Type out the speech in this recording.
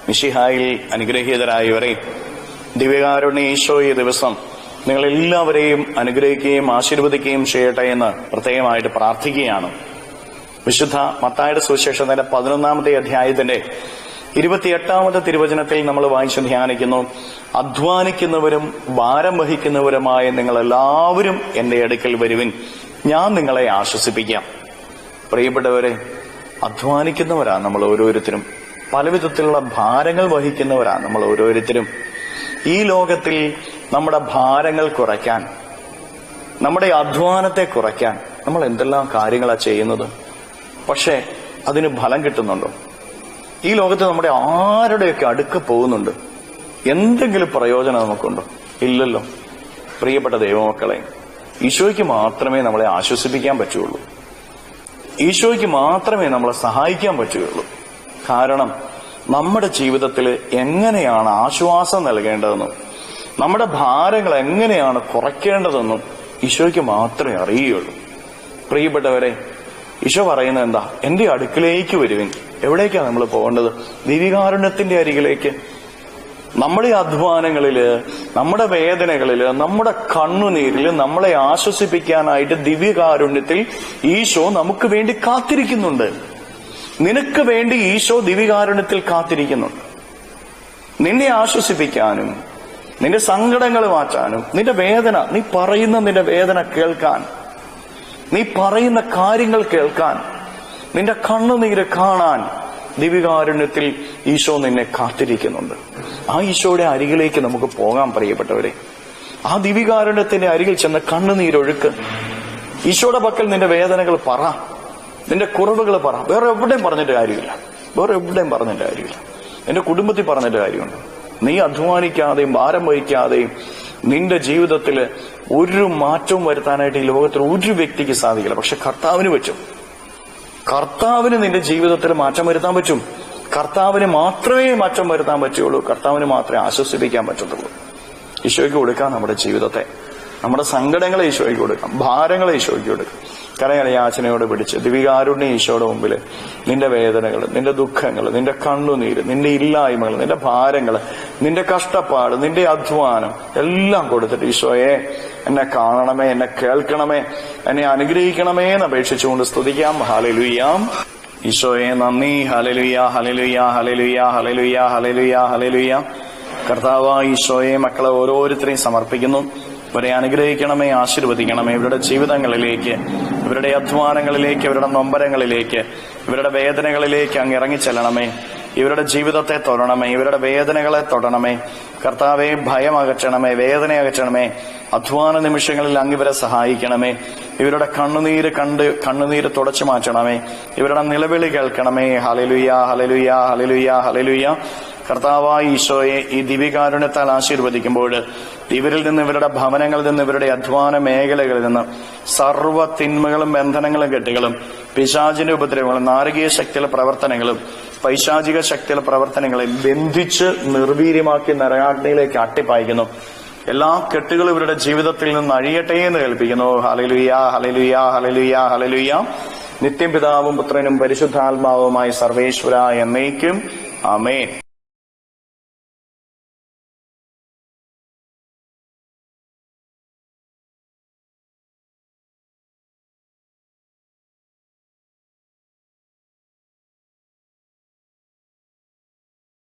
മിശിഹായിൽ അനുഗ്രഹീതരായവരെ, ദിവ്യകാരുണ്യ ഈശോ ഈ ദിവസം നിങ്ങളെല്ലാവരെയും അനുഗ്രഹിക്കുകയും ആശീർവദിക്കുകയും ചെയ്യട്ടെ എന്ന് പ്രത്യേകമായിട്ട് പ്രാർത്ഥിക്കുകയാണ്. വിശുദ്ധ മത്തായിയുടെ സുവിശേഷത്തിന്റെ 11-ാമത്തെ അധ്യായത്തിന്റെ 28-ാമത്തെ തിരുവചനത്തിൽ നമ്മൾ വായിച്ച് ധ്യാനിക്കുന്നു, അധ്വാനിക്കുന്നവരും ഭാരം വഹിക്കുന്നവരുമായ നിങ്ങളെല്ലാവരും എന്റെ അടുക്കൽ വരുവിൻ, ഞാൻ നിങ്ങളെ ആശ്വസിപ്പിക്കാം. പ്രിയപ്പെട്ടവരെ, അധ്വാനിക്കുന്നവരാണ് നമ്മൾ ഓരോരുത്തരും. പലവിധത്തിലുള്ള ഭാരങ്ങൾ വഹിക്കുന്നവരാണ് നമ്മൾ ഓരോരുത്തരും. ഈ ലോകത്തിൽ നമ്മുടെ ഭാരങ്ങൾ കുറയ്ക്കാൻ, നമ്മുടെ അധ്വാനത്തെ കുറയ്ക്കാൻ നമ്മൾ എന്തെല്ലാം കാര്യങ്ങളാണ് ചെയ്യുന്നത്. പക്ഷേ അതിന് ഫലം കിട്ടുന്നുണ്ടോ? ഈ ലോകത്ത് നമ്മുടെ ആരുടെയൊക്കെ അടുക്ക പോകുന്നുണ്ട്, എന്തെങ്കിലും പ്രയോജനം നമുക്കുണ്ടോ? ഇല്ലല്ലോ. പ്രിയപ്പെട്ട ദൈവമക്കളെ, ഈശോയ്ക്ക് മാത്രമേ നമ്മളെ ആശ്വസിപ്പിക്കാൻ പറ്റുള്ളൂ. ഈശോയ്ക്ക് മാത്രമേ നമ്മളെ സഹായിക്കാൻ പറ്റുകയുള്ളൂ. കാരണം നമ്മുടെ ജീവിതത്തിൽ എങ്ങനെയാണ് ആശ്വാസം നൽകേണ്ടതെന്നും നമ്മുടെ ഭാരങ്ങൾ എങ്ങനെയാണ് കുറയ്ക്കേണ്ടതെന്നും ഈശോയ്ക്ക് മാത്രമേ അറിയുകയുള്ളൂ. പ്രിയപ്പെട്ടവരെ, ഈശോ പറയുന്നത് എന്താ? എന്റെ അടുക്കിലേക്ക് വരുവിൻ. എവിടേക്കാണ് നമ്മൾ പോകേണ്ടത്? ദിവ്യകാരുണ്യത്തിന്റെ അരികിലേക്ക്. നമ്മുടെ അധ്വാനങ്ങളില്, നമ്മുടെ വേദനകളില്, നമ്മുടെ കണ്ണുനീരില് നമ്മളെ ആശ്വസിപ്പിക്കാനായിട്ട് ദിവ്യകാരുണ്യത്തിൽ ഈശോ നമുക്ക് വേണ്ടി കാത്തിരിക്കുന്നുണ്ട്. നിനക്ക് വേണ്ടി ഈശോ ദിവ്യകാരുണ്യത്തിൽ കാത്തിരിക്കുന്നുണ്ട്. നിന്നെ ആശ്വസിപ്പിക്കാനും നിന്റെ സങ്കടങ്ങൾ മാറ്റാനും, നിന്റെ വേദന, നീ പറയുന്ന നിന്റെ വേദന കേൾക്കാൻ, നീ പറയുന്ന കാര്യങ്ങൾ കേൾക്കാൻ, നിന്റെ കണ്ണുനീര് കാണാൻ ദിവ്യകാരുണ്യത്തിൽ ഈശോ നിന്നെ കാത്തിരിക്കുന്നുണ്ട്. ആ ഈശോയുടെ അരികിലേക്ക് നമുക്ക് പോകാം പ്രിയപ്പെട്ടവരെ. ആ ദിവ്യകാരുണ്യത്തിന്റെ അരികിൽ ചെന്ന് കണ്ണുനീരൊഴുക്ക്. ഈശോയുടെ പക്കൽ നിന്റെ വേദനകൾ പറ, നിന്റെ കുറവുകൾ പറ. വേറെ എവിടെയും പറഞ്ഞിട്ട് കാര്യമില്ല. നിന്റെ കുടുംബത്തിൽ പറഞ്ഞിട്ട് കാര്യമുണ്ട്. നീ അധ്വാനിക്കാതെയും ഭാരം വഹിക്കാതെയും നിന്റെ ജീവിതത്തിൽ ഒരു മാറ്റവും വരുത്താനായിട്ട് ഈ ലോകത്തിൽ ഒരു വ്യക്തിക്ക് സാധിക്കില്ല. പക്ഷെ കർത്താവിന് പറ്റും. കർത്താവിന് നിന്റെ ജീവിതത്തിൽ മാറ്റം വരുത്താൻ പറ്റും. കർത്താവിന് മാത്രമേ മാറ്റം വരുത്താൻ പറ്റുള്ളൂ. കർത്താവിന് മാത്രമേ ആശ്വസിപ്പിക്കാൻ പറ്റത്തുള്ളൂ. ഈശോയ്ക്ക് കൊടുക്കാം നമ്മുടെ ജീവിതത്തെ, നമ്മുടെ സങ്കടങ്ങളെ ഈശോയ്ക്ക് കൊടുക്കാം, ഭാരങ്ങളെ ഈശോയ്ക്ക് കൊടുക്കാം. കരങ്ങളെ യാചനയോട് പിടിച്ച് ദിവ്യകാരുണ്യ ഈശോയുടെ മുമ്പിൽ നിന്റെ വേദനകൾ, നിന്റെ ദുഃഖങ്ങൾ, നിന്റെ കണ്ണുനീര്, നിന്റെ ഇല്ലായ്മകൾ, നിന്റെ ഭാരങ്ങൾ, നിന്റെ കഷ്ടപ്പാട്, നിന്റെ അധ്വാനം എല്ലാം കൊടുത്തിട്ട് ഈശോയെ എന്നെ കാണണമേ, എന്നെ കേൾക്കണമേ, എന്നെ അനുഗ്രഹിക്കണമേ എന്ന് അപേക്ഷിച്ചുകൊണ്ട് സ്തുതിക്കാം. ഹല്ലേലൂയ. ഈശോയെ നന്ദി. Hallelujah, hallelujah, hallelujah, hallelujah, hallelujah, hallelujah. കർത്താവായ ഈശോയെ മക്കളെ ഓരോരുത്തരെയും സമർപ്പിക്കുന്നു. ഇവരെ അനുഗ്രഹിക്കണമേ, ആശീർവദിക്കണമേ. ഇവരുടെ ജീവിതങ്ങളിലേക്ക്, ഇവരുടെ അധ്വാനങ്ങളിലേക്ക്, ഇവരുടെ നൊമ്പരങ്ങളിലേക്ക്, ഇവരുടെ വേദനകളിലേക്ക് അങ്ങ് ഇറങ്ങിച്ചെല്ലണമേ. ഇവരുടെ ജീവിതത്തെ തൊടണമേ, ഇവരുടെ വേദനകളെ തൊടണമേ. കർത്താവെ, ഭയം അകറ്റണമേ, വേദന അകറ്റണമേ. അധ്വാന നിമിഷങ്ങളിൽ അങ്ങ് ഇവരെ സഹായിക്കണമേ. ഇവരുടെ കണ്ണുനീര് തുടച്ചു മാറ്റണമേ. ഇവരുടെ നിലവിളി കേൾക്കണമേ. Hallelujah, hallelujah, hallelujah, hallelujah. കർത്താവായ ഈശോയെ ഈ ദിവ്യകാരുണ്യത്താൽ ആശീർവദിക്കുമ്പോൾ ഇവരിൽ നിന്ന്, ഇവരുടെ ഭവനങ്ങളിൽ നിന്ന്, ഇവരുടെ അധ്വാന മേഖലകളിൽ നിന്ന് സർവ്വ തിന്മകളും ബന്ധനങ്ങളും കെട്ടുകളും പിശാചിന്റെ ഉപദ്രവങ്ങളും നാരകീയ ശക്തിയുടെ പ്രവർത്തനങ്ങളും പൈശാചിക ശക്തിയുടെ പ്രവർത്തനങ്ങളെ ബന്ധിച്ച് നിർവീര്യമാക്കി നരകാഗ്നിയിലേക്ക് അട്ടിപ്പായിക്കുന്നു. എല്ലാ കെട്ടുകളും ഇവരുടെ ജീവിതത്തിൽ നിന്ന് അഴിയട്ടെ എന്ന് കൽപ്പിക്കുന്നു. Hallelujah, hallelujah, hallelujah, hallelujah. നിത്യം പിതാവും പുത്രനും പരിശുദ്ധാത്മാവുമായി സർവേശ്വര എന്നേക്കും. ആമേൻ.